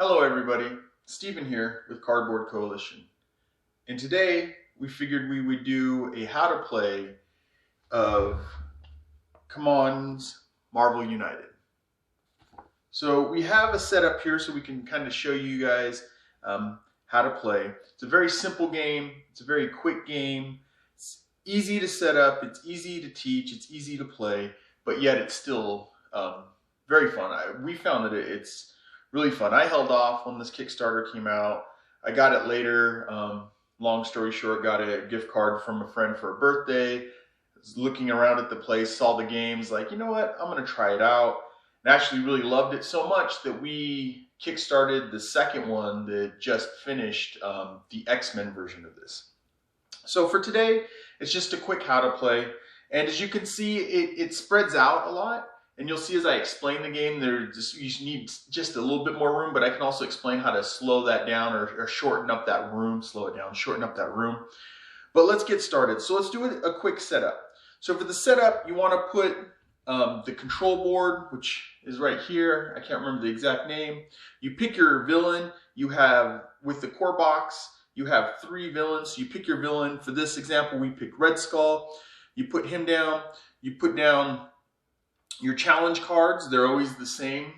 Hello everybody, Stephen here with Cardboard Coalition. And today we figured we would do a how to play of CMON's Marvel United. So we have a setup here so we can kind of show you guys how to play. It's a very simple game, it's a very quick game, it's easy to set up, it's easy to teach, it's easy to play, but yet it's still very fun. We found that it's really fun. I held off when this Kickstarter came out. I got it later. Long story short, got a gift card from a friend for a birthday. Was looking around at the place, saw the games, like, you know what, I'm gonna try it out. And actually really loved it so much that we kickstarted the second one that just finished, the X-Men version of this. So for today, it's just a quick how to play. And as you can see, it spreads out a lot. And you'll see as I explain the game, you need just a little bit more room, but I can also explain how to slow that down or shorten up that room, slow it down, shorten up that room. But let's get started. So let's do a quick setup. So for the setup, you want to put the control board, which is right here. I can't remember the exact name. You pick your villain. You have, with the core box, you have 3 villains. So you pick your villain. For this example, we picked Red Skull. You put him down. You put down your challenge cards. They're always the same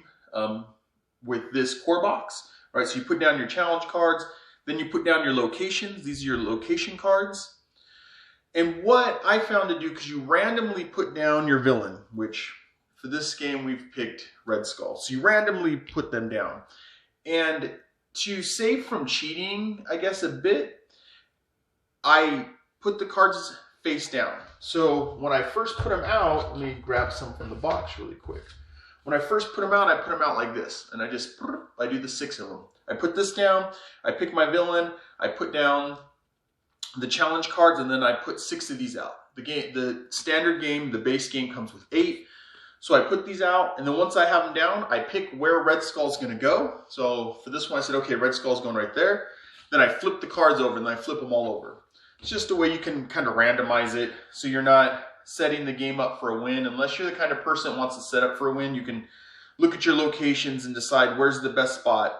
with this core box, right? So you put down your challenge cards, then you put down your locations. These are your location cards. And what I found to do, because you randomly put down your villain, which for this game we've picked Red Skull. So you randomly put them down. And to save from cheating, I guess a bit, I put the cards face down. So when I first put them out, let me grab some from the box really quick. When I first put them out, I put them out like this, and I do the 6 of them. I put this down, I pick my villain, I put down the challenge cards, and then I put 6 of these out. The standard game, the base game comes with 8. So I put these out, and then once I have them down, I pick where Red Skull is going to go. So for this one, I said, okay, Red Skull is going right there. Then I flip the cards over, and then I flip them all over. It's just a way you can kind of randomize it so you're not setting the game up for a win. Unless you're the kind of person that wants to set up for a win, you can look at your locations and decide where's the best spot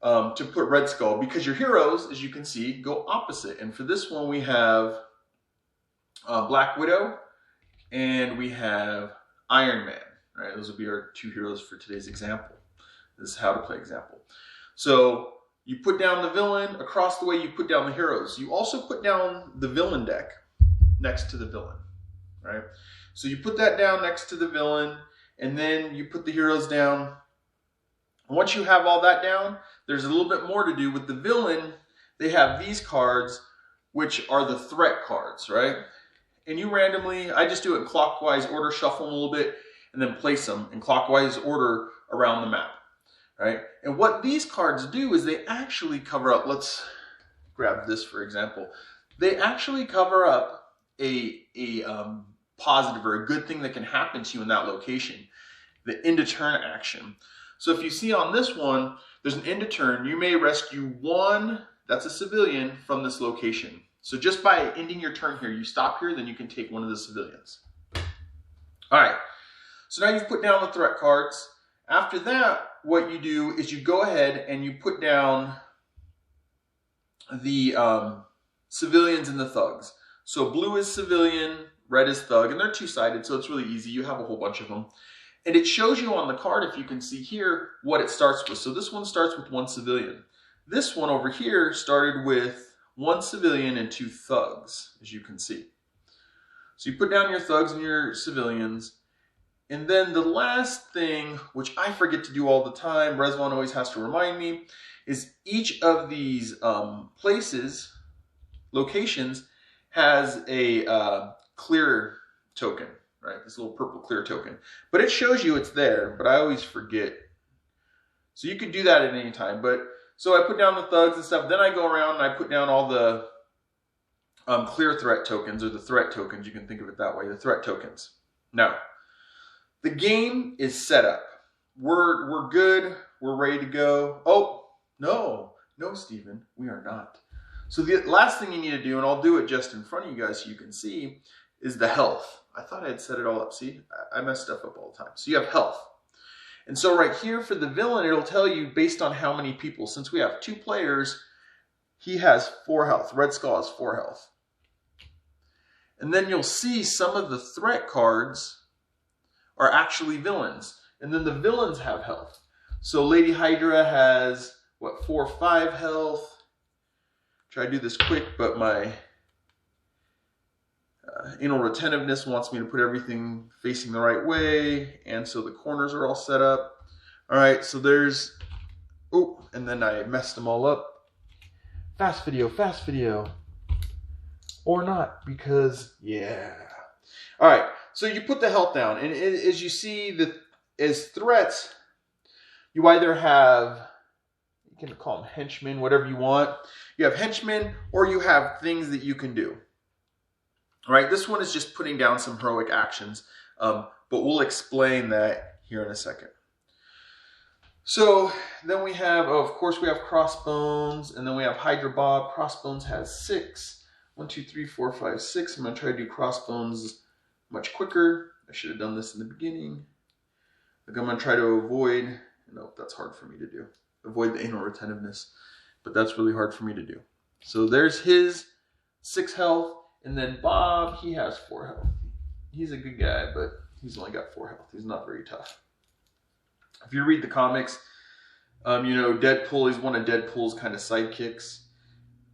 to put Red Skull, because your heroes, as you can see, go opposite. And for this one, we have Black Widow and we have Iron Man. Right? Those will be our 2 heroes for today's example. This is how to play example. So you put down the villain. Across the way, you put down the heroes. You also put down the villain deck next to the villain, right? So you put that down next to the villain, and then you put the heroes down. Once you have all that down, there's a little bit more to do with the villain. They have these cards, which are the threat cards, right? And you randomly, I just do it in clockwise order, shuffle them a little bit, and then place them in clockwise order around the map. Right? And what these cards do is they actually cover up, let's grab this for example, they actually cover up a positive or a good thing that can happen to you in that location, the end of turn action. So if you see on this one, there's an end of turn, you may rescue 1, that's a civilian, from this location. So just by ending your turn here, you stop here, then you can take one of the civilians. All right, so now you've put down the threat cards. After that, what you do is you go ahead and you put down the civilians and the thugs. So blue is civilian, red is thug, and they're 2-sided, so it's really easy. You have a whole bunch of them. And it shows you on the card, if you can see here, what it starts with. So this one starts with 1 civilian. This one over here started with 1 civilian and 2 thugs, as you can see. So you put down your thugs and your civilians. And then the last thing, which I forget to do all the time, Rezwan always has to remind me, is each of these places, locations, has a clear token, right? This little purple clear token. But it shows you it's there, but I always forget. So you could do that at any time. But so I put down the thugs and stuff. Then I go around and I put down all the clear threat tokens, or the threat tokens. You can think of it that way, the threat tokens. Now, the game is set up. We're good. We're ready to go. Oh, no, Stephen, we are not. So the last thing you need to do, and I'll do it just in front of you guys so you can see, is the health. I thought I had set it all up. See, I mess stuff up all the time. So you have health. And so right here for the villain, it'll tell you based on how many people. Since we have 2 players, he has 4 health. Red Skull has 4 health. And then you'll see some of the threat cards are actually villains. And then the villains have health. So Lady Hydra has, what, 4 or 5 health. Try to do this quick, but my anal retentiveness wants me to put everything facing the right way. And so the corners are all set up. All right, so there's, oh, and then I messed them all up. Fast video. Or not, because, yeah. All right, so you put the health down. And as you see, as threats, you either have, you can call them henchmen, whatever you want. You have henchmen, or you have things that you can do. All right, this one is just putting down some heroic actions, but we'll explain that here in a second. So then we have, oh, of course, we have Crossbones, and then we have Hydra Bob. Crossbones has 6. 1, 2, 3, 4, 5, 6. I'm going to try to do Crossbones much quicker. I should have done this in the beginning. Like I'm going to try to avoid, nope, that's hard for me to do. Avoid the anal retentiveness, but that's really hard for me to do. So there's his 6 health, and then Bob, he has 4 health. He's a good guy, but he's only got 4 health. He's not very tough. If you read the comics, you know, Deadpool is one of Deadpool's kind of sidekicks.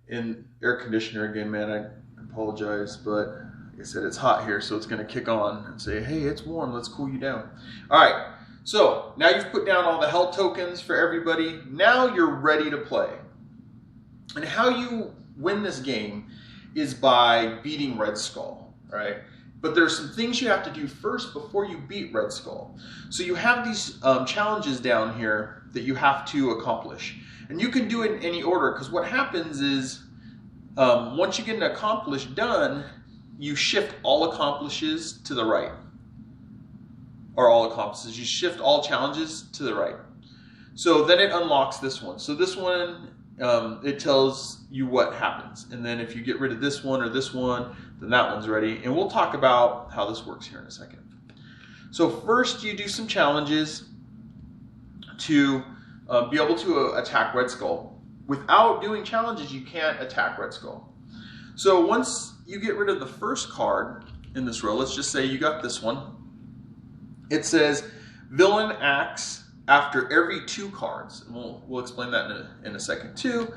In air conditioner again, man, I apologize, but like I said, it's hot here, so it's going to kick on and say, hey, it's warm, let's cool you down. All right, so now you've put down all the health tokens for everybody. Now you're ready to play. And how you win this game is by beating Red Skull, right? But there's some things you have to do first before you beat Red Skull. So you have these challenges down here that you have to accomplish. And you can do it in any order, because what happens is once you get an accomplish done, you shift all accomplishes to the right. Or all accomplices. You shift all challenges to the right. So then it unlocks this one. So this one, it tells you what happens. And then if you get rid of this one or this one, then that one's ready. And we'll talk about how this works here in a second. So first you do some challenges to be able to attack Red Skull. Without doing challenges, you can't attack Red Skull. So once you get rid of the first card in this row, let's just say you got this one. It says villain acts after every 2 cards. And we'll explain that in a second too.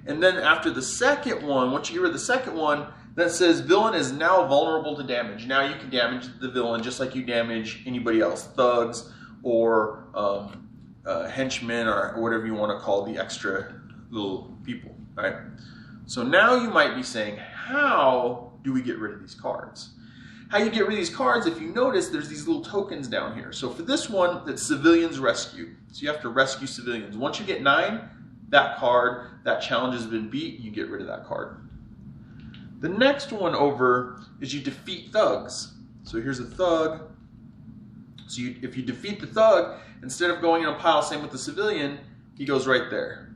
And then after the second one, once you get rid of the second one, that says villain is now vulnerable to damage. Now you can damage the villain just like you damage anybody else, thugs or henchmen or whatever you want to call the extra little people, right? So now you might be saying, how do we get rid of these cards? How you get rid of these cards, if you notice, there's these little tokens down here. So for this one, it's civilians rescue. So you have to rescue civilians. Once you get 9, that card, that challenge has been beat, you get rid of that card. The next one over is you defeat thugs. So here's a thug. So if you defeat the thug, instead of going in a pile, same with the civilian, he goes right there.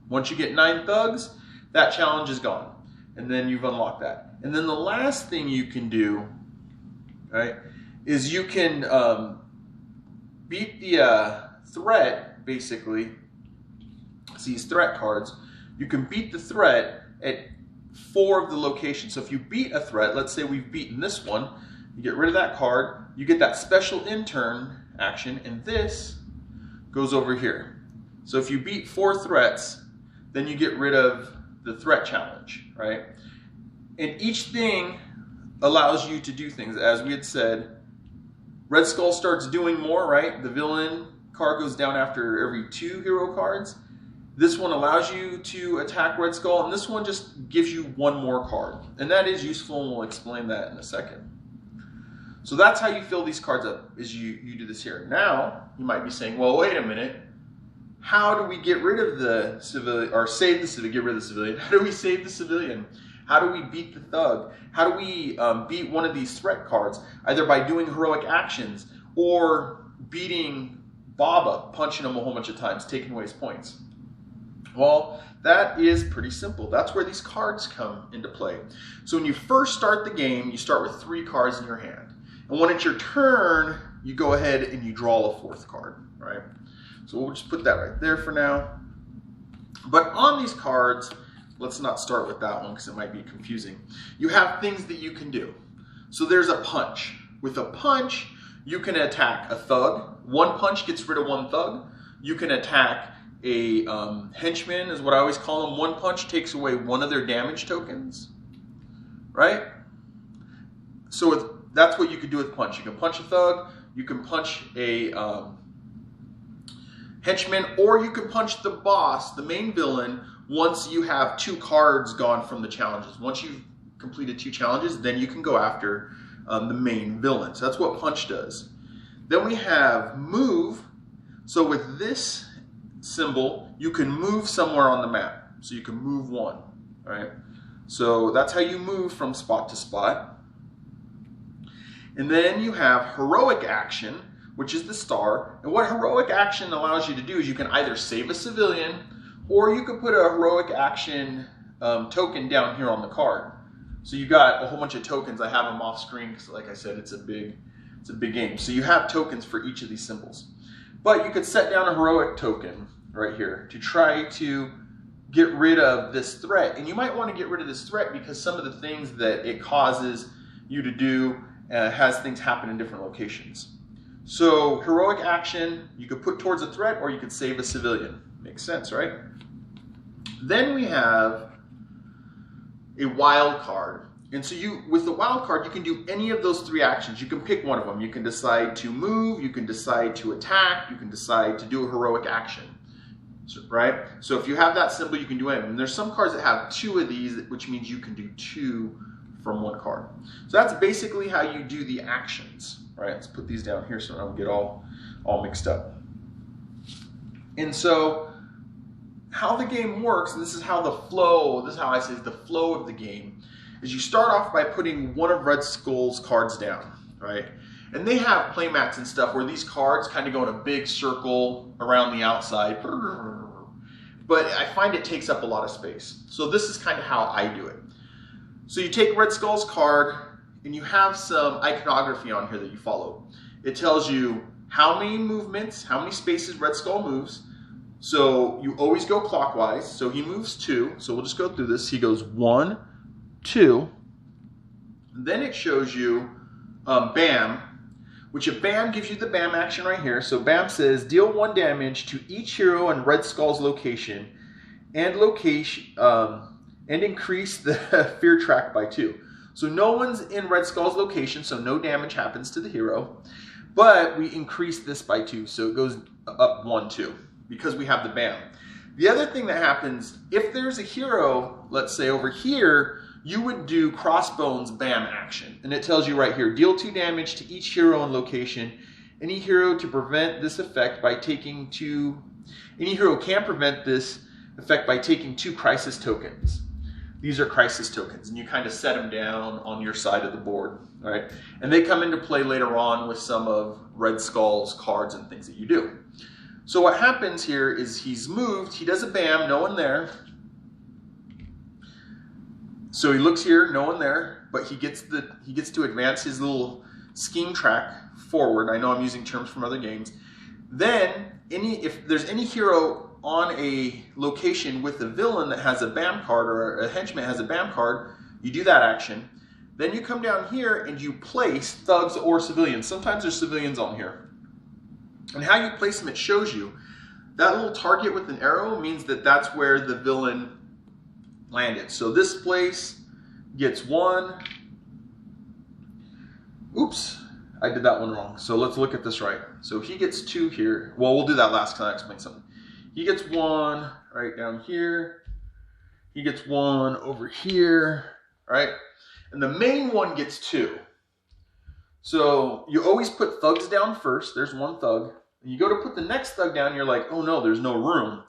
Once you get 9 thugs, that challenge is gone. And then you've unlocked that. And then the last thing you can do, right, is you can beat the threat, basically. See these threat cards. You can beat the threat at 4 of the locations. So if you beat a threat, let's say we've beaten this one, you get rid of that card, you get that special intern action, and this goes over here. So if you beat 4 threats, then you get rid of the threat challenge, right? And each thing allows you to do things. As we had said, Red Skull starts doing more, right? The villain card goes down after every 2 hero cards. This one allows you to attack Red Skull, and this one just gives you 1 more card. And that is useful, and we'll explain that in a second. So that's how you fill these cards up, is you do this here. Now, you might be saying, well, wait a minute. How do we get rid of the civilian, or save the civilian, get rid of the civilian? How do we save the civilian? How do we beat the thug? How do we beat one of these threat cards? Either by doing heroic actions or beating Bob up, punching him a whole bunch of times, taking away his points. Well, that is pretty simple. That's where these cards come into play. So when you first start the game, you start with 3 cards in your hand. And when it's your turn you go ahead and you draw a fourth card, right? So we'll just put that right there for now. But on these cards, let's not start with that one because it might be confusing. You have things that you can do. So there's a punch. With a punch, you can attack a thug. One punch gets rid of one thug. You can attack a henchman, is what I always call them. One punch takes away one of their damage tokens, right? So that's what you could do with punch. You can punch a thug, you can punch a henchman, or you can punch the boss, the main villain, once you have 2 cards gone from the challenges. Once you've completed 2 challenges, then you can go after the main villain. So that's what punch does. Then we have move. So with this symbol, you can move somewhere on the map. So you can move 1, right? So that's how you move from spot to spot. And then you have heroic action, which is the star. And what heroic action allows you to do is you can either save a civilian, or you can put a heroic action token down here on the card. So you got a whole bunch of tokens. I have them off screen because, like I said, it's a big game. So you have tokens for each of these symbols. But you could set down a heroic token right here to try to get rid of this threat. And you might want to get rid of this threat because some of the things that it causes you to do has things happen in different locations. So heroic action, you could put towards a threat, or you could save a civilian. Makes sense, right? Then we have a wild card. And so with the wild card, you can do any of those 3 actions. You can pick one of them. You can decide to move, you can decide to attack, you can decide to do a heroic action, right? So if you have that symbol, you can do anything. And there's some cards that have 2 of these, which means you can do 2 from 1 card. So that's basically how you do the actions, right? Let's put these down here so I don't get all mixed up. And so how the game works, and this is how this is how I say the flow of the game, is you start off by putting one of Red Skull's cards down, right? And they have playmats and stuff where these cards kind of go in a big circle around the outside. But I find it takes up a lot of space. So this is kind of how I do it. So you take Red Skull's card, and you have some iconography on here that you follow. It tells you how many movements, how many spaces Red Skull moves. So you always go clockwise. So he moves 2. So we'll just go through this. He goes 1, 2. Then it shows you BAM, which a BAM gives you the BAM action right here. So BAM says deal 1 damage to each hero in Red Skull's location and increase the fear track by 2. So no one's in Red Skull's location, so no damage happens to the hero. But we increase this by 2, so it goes up 1, 2, because we have the BAM. The other thing that happens, if there's a hero, let's say over here, you would do Crossbones BAM action. And it tells you right here, deal 2 damage to each hero in location. Any hero to prevent this effect by taking 2... Any hero can prevent this effect by taking 2 crisis tokens. These are crisis tokens, and you kind of set them down on your side of the board, right? And they come into play later on with some of Red Skull's cards and things that you do. So what happens here is he's moved, he does a BAM, no one there. So he looks here, no one there, but he gets to advance his little scheme track forward. I know I'm using terms from other games. Then if there's any hero on a location with a villain that has a BAM card, or a henchman has a BAM card, you do that action. Then you come down here and you place thugs or civilians. Sometimes there's civilians on here. And how you place them, it shows you. That little target with an arrow means that that's where the villain landed. So this place gets 1. Oops, I did that one wrong. So let's look at this right. So he gets 2 here. Well, we'll do that last because I explain something. He gets 1 right down here. He gets 1 over here, right? And the main one gets 2. So you always put thugs down first. There's 1 thug. And you go to put the next thug down, you're like, oh no, there's no room.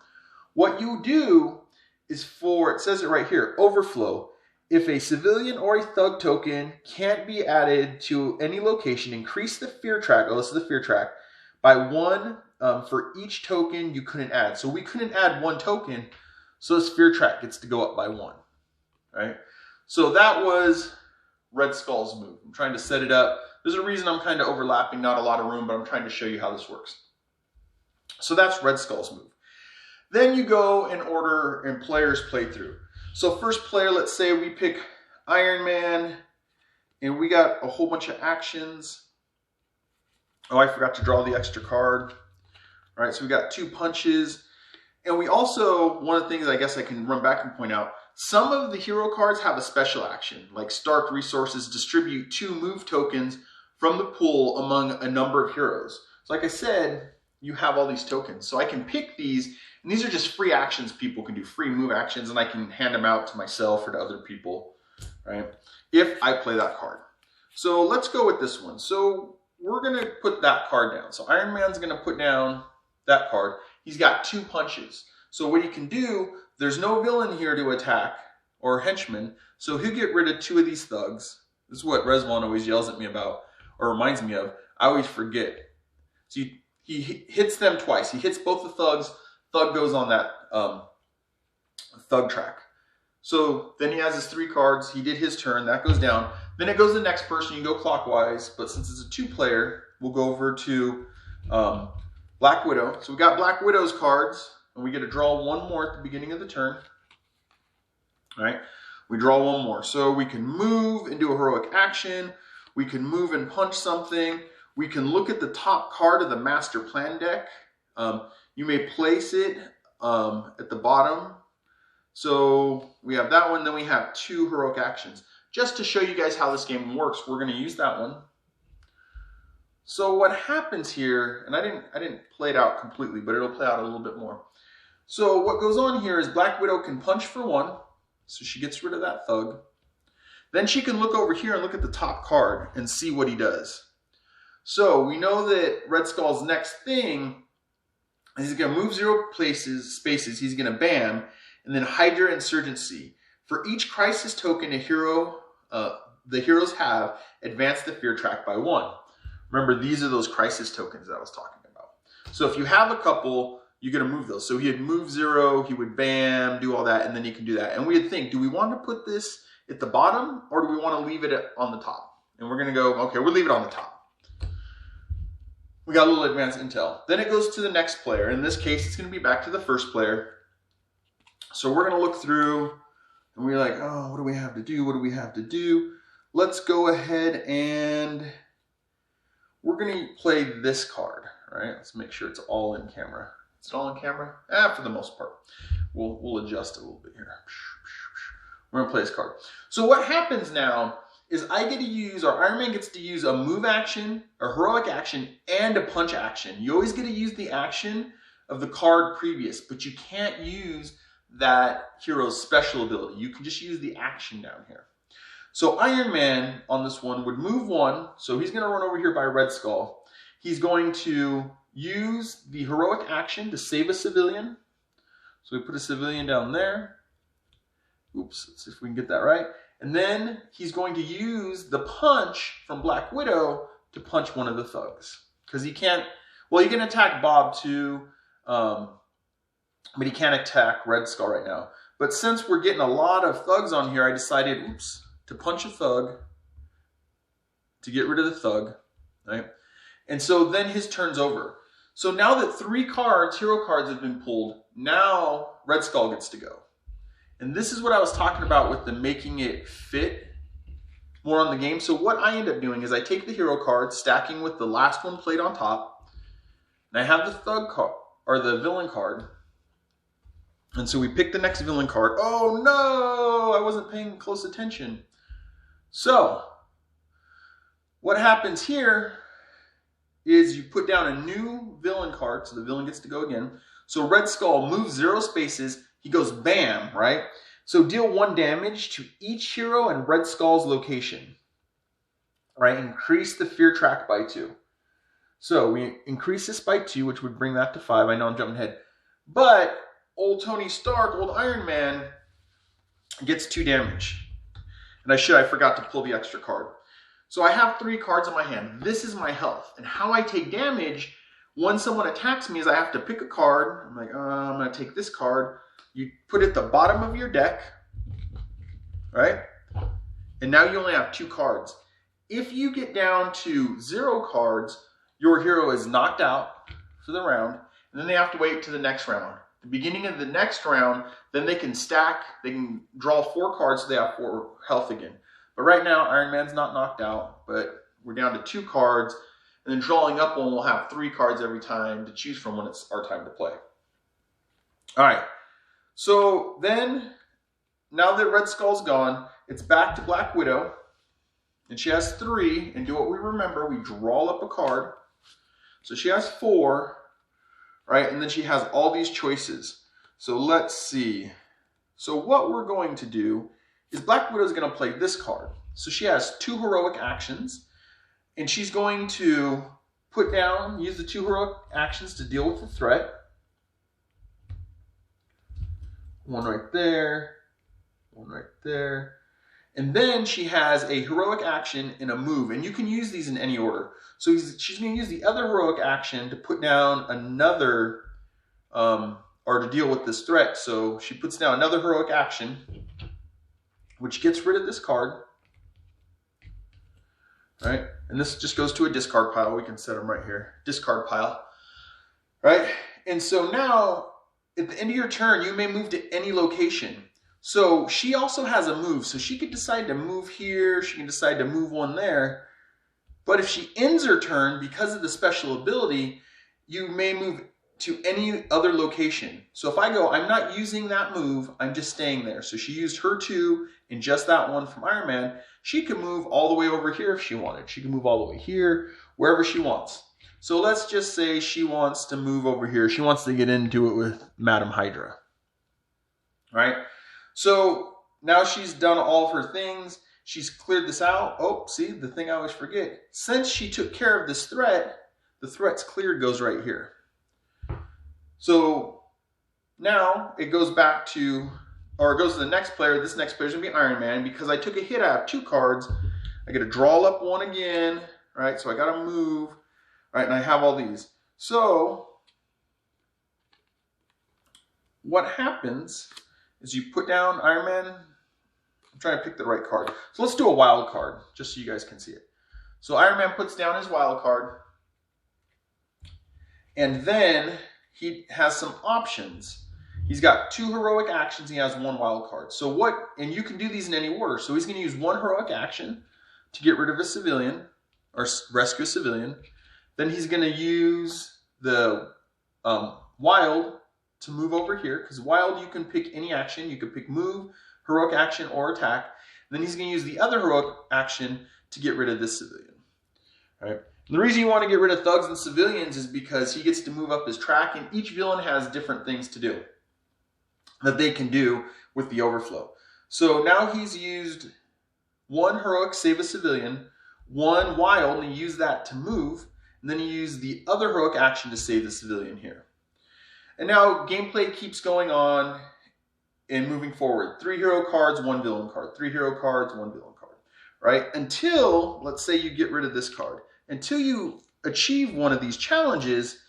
What you do is it says it right here, overflow. If a civilian or a thug token can't be added to any location, increase the fear track, this is the fear track, by 1 for each token you couldn't add. So we couldn't add 1 token, so this fear track gets to go up by 1, right? So that was Red Skull's move. I'm trying to set it up There's a reason I'm kind of overlapping, not a lot of room, but I'm trying to show you how this works. So that's Red Skull's move. Then you go in order and players play through. So first player, let's say we pick Iron Man, and we got a whole bunch of actions. Oh, I forgot to draw the extra card. All right, so we got 2 punches. And we also, one of the things I guess I can run back and point out, some of the hero cards have a special action, like Stark Resources distribute 2 move tokens from the pool among a number of heroes. So like I said, you have all these tokens. So I can pick these, and these are just free actions people can do, free move actions, and I can hand them out to myself or to other people, right? If I play that card. So let's go with this one. So we're gonna put that card down. So Iron Man's gonna put down that card. He's got 2 punches. So what he can do, there's no villain here to attack, or henchman, so he'll get rid of 2 of these thugs. This is what Resvon always yells at me about, or reminds me of. I always forget. So he hits them twice. He hits both the thugs. Thug goes on that thug track. So then he has his 3 cards. He did his turn. That goes down. Then it goes to the next person. You go clockwise, but since it's a 2-player, we'll go over to Black Widow. So we got Black Widow's cards, and we get to draw 1 more at the beginning of the turn. All right, we draw 1 more. So we can move and do a heroic action. We can move and punch something. We can look at the top card of the Master Plan deck. You may place it at the bottom. So we have that one. Then we have 2 heroic actions. Just to show you guys how this game works, we're going to use that one. So what happens here, and I didn't play it out completely, but it'll play out a little bit more. So what goes on here is Black Widow can punch for 1, so she gets rid of that thug. Then she can look over here and look at the top card and see what he does. So we know that Red Skull's next thing is he's going to move 0 spaces, he's going to bam, and then Hydra Insurgency. For each crisis token the heroes have, advance the fear track by 1. Remember, these are those crisis tokens that I was talking about. So if you have a couple, you're going to move those. So he'd move 0, he would bam, do all that, and then he can do that. And we'd think, do we want to put this at the bottom, or do we want to leave it on the top? And we're going to go, okay, we'll leave it on the top. We got a little advanced intel. Then it goes to the next player. In this case, it's going to be back to the first player. So we're going to look through, and we're like, oh, what do we have to do? What do we have to do? Let's go ahead and we're going to play this card, right? Let's make sure it's all in camera. Is it all in camera? For the most part. We'll adjust a little bit here. We're going to play this card. So what happens now is I get to use, or Iron Man gets to use a move action, a heroic action, and a punch action. You always get to use the action of the card previous, but you can't use that hero's special ability. You can just use the action down here. So Iron Man on this one would move 1, so he's going to run over here by Red Skull. He's going to use the heroic action to save a civilian. So we put a civilian down there. Oops, let's see if we can get that right. And then he's going to use the punch from Black Widow to punch one of the thugs. Because he can't, well, he can attack Bob too, but he can't attack Red Skull right now. But since we're getting a lot of thugs on here, I decided, oops, to punch a thug, to get rid of the thug, right? And so then his turn's over. So now that 3 cards, hero cards, have been pulled, now Red Skull gets to go. And this is what I was talking about with the making it fit more on the game. So what I end up doing is I take the hero card, stacking with the last one played on top, and I have the thug card, or the villain card. And so we pick the next villain card. Oh no, I wasn't paying close attention. So what happens here is you put down a new villain card, so the villain gets to go again. So Red Skull moves 0 spaces, he goes bam, right? So deal 1 damage to each hero and Red Skull's location, right? Increase the fear track by 2. So we increase this by 2, which would bring that to 5. I know I'm jumping ahead. But old Tony Stark, old Iron Man, gets 2 damage. And I forgot to pull the extra card. So I have 3 cards in my hand. This is my health. And how I take damage when someone attacks me is I have to pick a card. I'm like, I'm going to take this card. You put it at the bottom of your deck, right? And now you only have 2 cards. if you get down to 0 cards, your hero is knocked out for the round, and then they have to wait to the next round. The beginning of the next round, then they can stack, they can draw 4 cards so they have 4 health again. But right now, Iron Man's not knocked out, but we're down to 2 cards, and then drawing up one, we'll have 3 cards every time to choose from when it's our time to play. All right, so then, now that Red Skull's gone, it's back to Black Widow, and she has 3, and do what we remember, we draw up a card. So she has 4, right, and then she has all these choices. So let's see. So what we're going to do is Black Widow's going to play this card. So she has 2 heroic actions, and she's going to put down, use the 2 heroic actions to deal with the threat. One right there, one right there. And then she has a heroic action and a move, and you can use these in any order. So she's going to use the other heroic action to put down another, or to deal with this threat. So she puts down another heroic action, which gets rid of this card. Right? And this just goes to a discard pile. We can set them right here. Discard pile. Right? And so now, at the end of your turn, you may move to any location. So she also has a move. So she could decide to move here. She can decide to move one there. But if she ends her turn, because of the special ability, you may move to any other location. So if I go, I'm not using that move, I'm just staying there. So she used her 2 in just that one from Iron Man. She can move all the way over here if she wanted. She can move all the way here, wherever she wants. So let's just say she wants to move over here. She wants to get into it with Madam Hydra. Right? So now she's done all of her things. She's cleared this out. Oh, see, the thing I always forget. Since she took care of this threat, the threat's cleared goes right here. So now it goes back to, or it goes to the next player. This next player is going to be Iron Man. Because I took a hit, I have 2 cards. I get to draw up one again, right? So I got to move, right? And I have all these. So what happens is you put down Iron Man. I'm trying to pick the right card. So let's do a wild card, just so you guys can see it. So Iron Man puts down his wild card. And then he has some options. He's got 2 heroic actions. He has 1 wild card. So what, and you can do these in any order. So he's going to use 1 heroic action to get rid of a civilian, or rescue a civilian. Then he's going to use the wild to move over here. Because wild, you can pick any action. You can pick move, heroic action, or attack. And then he's going to use the other heroic action to get rid of this civilian. All right? And the reason you want to get rid of thugs and civilians is because he gets to move up his track, and each villain has different things to do that they can do with the overflow. So now he's used 1 heroic, save a civilian, 1 wild, and he used that to move, and then he used the other heroic action to save the civilian here. And now gameplay keeps going on and moving forward. 3 hero cards, 1 villain card. 3 hero cards, 1 villain card. Right? Until, let's say you get rid of this card. Until you achieve one of these challenges,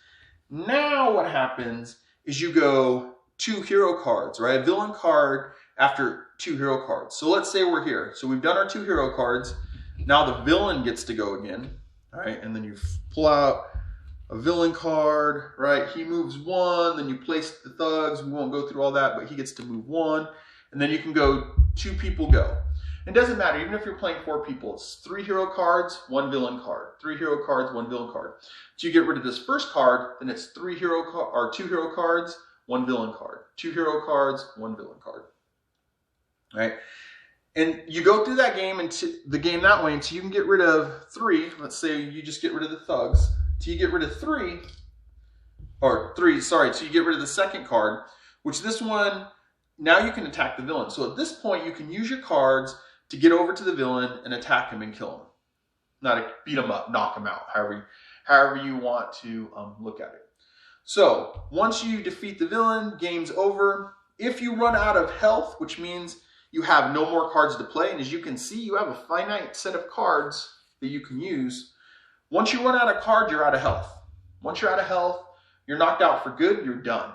now what happens is you go 2 hero cards, right? A villain card after 2 hero cards. So let's say we're here. So we've done our 2 hero cards. Now the villain gets to go again. All right? And then you pull out a villain card, right? He moves 1, then you place the thugs. We won't go through all that, but he gets to move 1. And then you can go 2 people go. It doesn't matter, even if you're playing 4 people, it's 3 hero cards, 1 villain card. 3 hero cards, 1 villain card. So you get rid of this first card, then it's 2 hero cards, 1 villain card. 2 hero cards, 1 villain card. Right? And you go through that game that way until you can get rid of 3. Let's say you just get rid of the thugs. Till you get rid of 3, so you get rid of the second card, which this one, now you can attack the villain. So at this point, you can use your cards to get over to the villain and attack him and kill him. Not to beat him up, knock him out, however you want to look at it. So once you defeat the villain, game's over. If you run out of health, which means you have no more cards to play, and as you can see, you have a finite set of cards that you can use. Once you run out of cards, you're out of health. Once you're out of health, you're knocked out for good, you're done.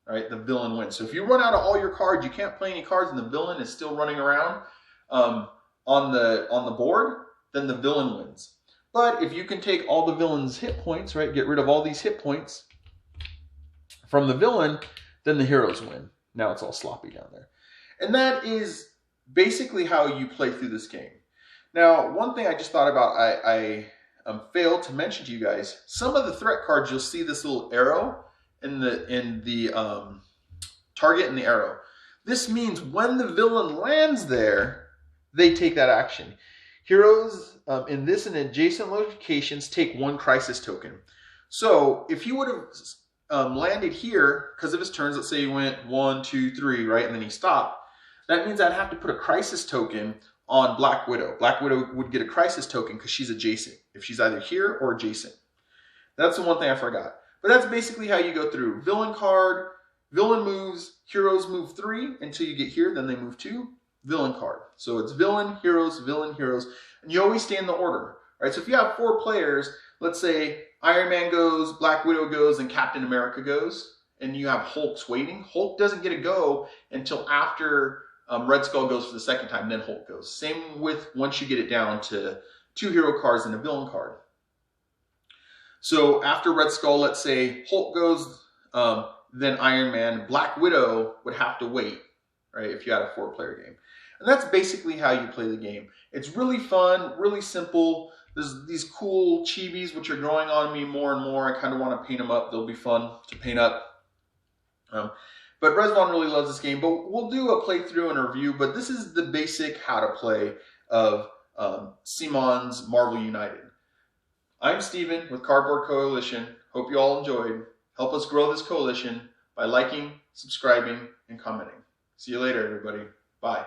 Right? The villain wins. So if you run out of all your cards, you can't play any cards, and the villain is still running around on the board, then the villain wins. But if you can take all the villain's hit points, right, get rid of all these hit points from the villain, then the heroes win. Now it's all sloppy down there. And that is basically how you play through this game. Now, one thing I just thought about, I failed to mention to you guys, some of the threat cards, you'll see this little arrow in the target and the arrow. This means when the villain lands there, they take that action. Heroes in this and adjacent locations take 1 crisis token. So if he would have landed here, because of his turns, let's say he went 1, 2, 3, right, and then he stopped, that means I'd have to put a crisis token on Black Widow. Black Widow would get a crisis token because she's adjacent, if she's either here or adjacent. That's the one thing I forgot. But that's basically how you go through. Villain card, villain moves, heroes move 3 until you get here, then they move 2. Villain card. So it's villain, heroes, and you always stay in the order, right? So if you have 4 players, let's say Iron Man goes, Black Widow goes, and Captain America goes, and you have Hulk's waiting. Hulk doesn't get a go until after Red Skull goes for the second time, then Hulk goes. Same with once you get it down to 2 hero cards and a villain card. So after Red Skull, let's say Hulk goes, then Iron Man, Black Widow would have to wait, right, if you had a 4-player game. And that's basically how you play the game. It's really fun, really simple. There's these cool chibis which are growing on me more and more. I kind of want to paint them up. They'll be fun to paint up. But Resvon really loves this game. But we'll do a playthrough and a review. But this is the basic how to play of CMON's Marvel United. I'm Steven with Cardboard Coalition. Hope you all enjoyed. Help us grow this coalition by liking, subscribing, and commenting. See you later, everybody. Bye.